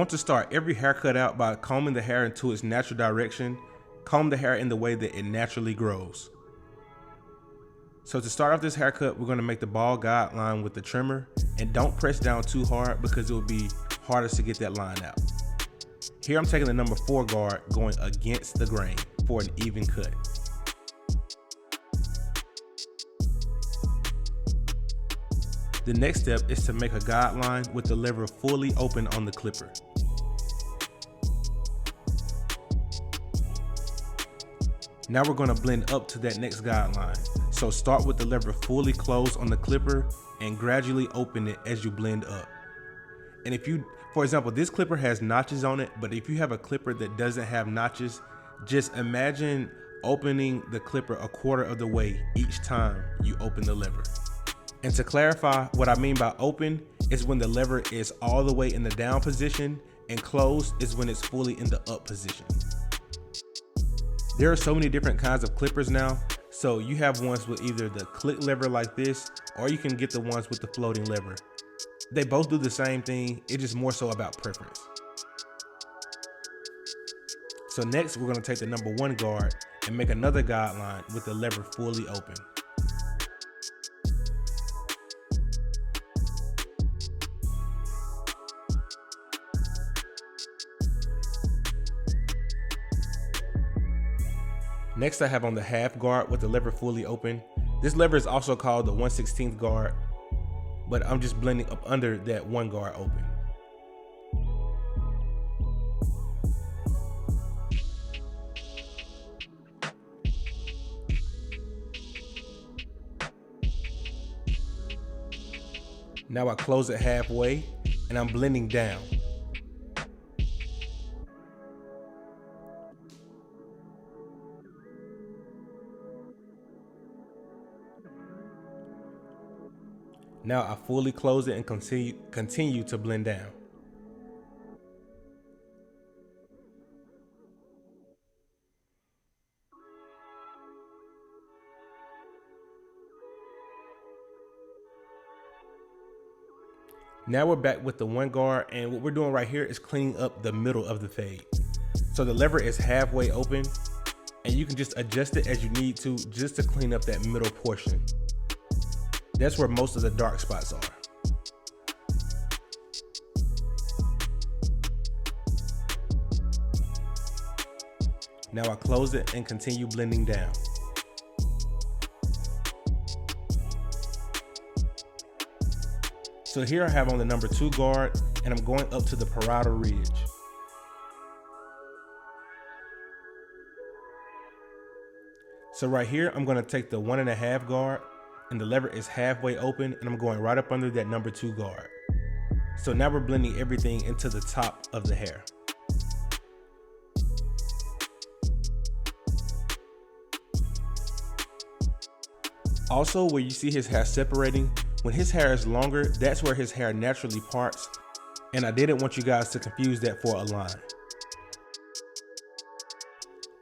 want to start every haircut out by combing the hair into its natural direction. Comb the hair in the way that it naturally grows. So to start off this haircut, we're going to make the bald guideline with the trimmer, and don't press down too hard because it will be harder to get that line out. Here I'm taking the number 4 guard going against the grain for an even cut. The next step is to make a guideline with the lever fully open on the clipper. Now we're going to blend up to that next guideline. So start with the lever fully closed on the clipper and gradually open it as you blend up. And if you, for example, this clipper has notches on it, but if you have a clipper that doesn't have notches, just imagine opening the clipper a quarter of the way each time you open the lever. And to clarify, what I mean by open is when the lever is all the way in the down position, and closed is when it's fully in the up position. There are so many different kinds of clippers now, so you have ones with either the click lever like this, or you can get the ones with the floating lever. They both do the same thing, it's just more so about preference. So next we're going to take the number 1 guard and make another guideline with the lever fully open. Next I have on the half guard with the lever fully open. This lever is also called the 1/16 guard, but I'm just blending up under that 1 guard open. Now I close it halfway and I'm blending down. Now I fully close it and continue to blend down. Now we're back with the 1 guard, and what we're doing right here is cleaning up the middle of the fade. So the lever is halfway open, and you can just adjust it as you need to just to clean up that middle portion. That's where most of the dark spots are. Now I close it and continue blending down. So here I have on the number 2 guard, and I'm going up to the parietal ridge. So right here, I'm going to take the 1.5 guard, and the lever is halfway open, and I'm going right up under that number 2 guard. So now we're blending everything into the top of the hair. Also, where you see his hair separating, when his hair is longer, that's where his hair naturally parts, and I didn't want you guys to confuse that for a line.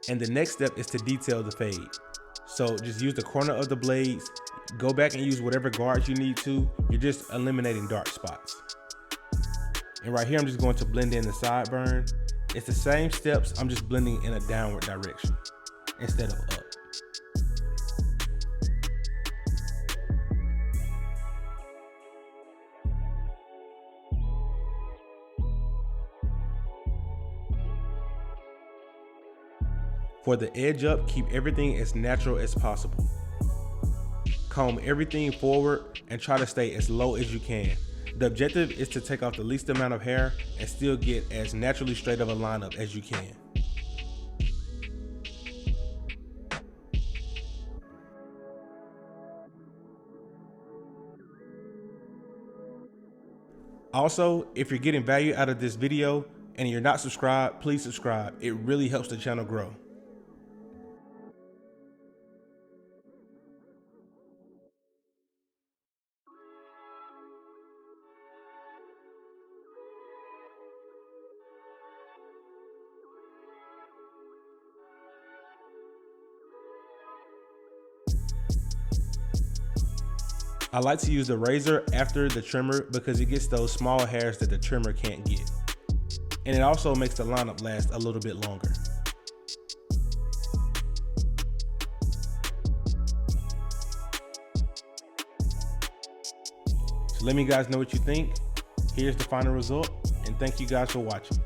And the next step is to detail the fade. So just use the corner of the blades, go back and use whatever guards you need to. You're just eliminating dark spots. And right here, I'm just going to blend in the sideburn. It's the same steps, I'm just blending in a downward direction instead of up. For the edge up, keep everything as natural as possible. Comb everything forward and try to stay as low as you can. The objective is to take off the least amount of hair and still get as naturally straight of a lineup as you can. Also, if you're getting value out of this video and you're not subscribed, please subscribe. It really helps the channel grow. I like to use the razor after the trimmer because it gets those small hairs that the trimmer can't get. and it also makes the lineup last a little bit longer. So let me guys know what you think. Here's the final result, and thank you guys for watching.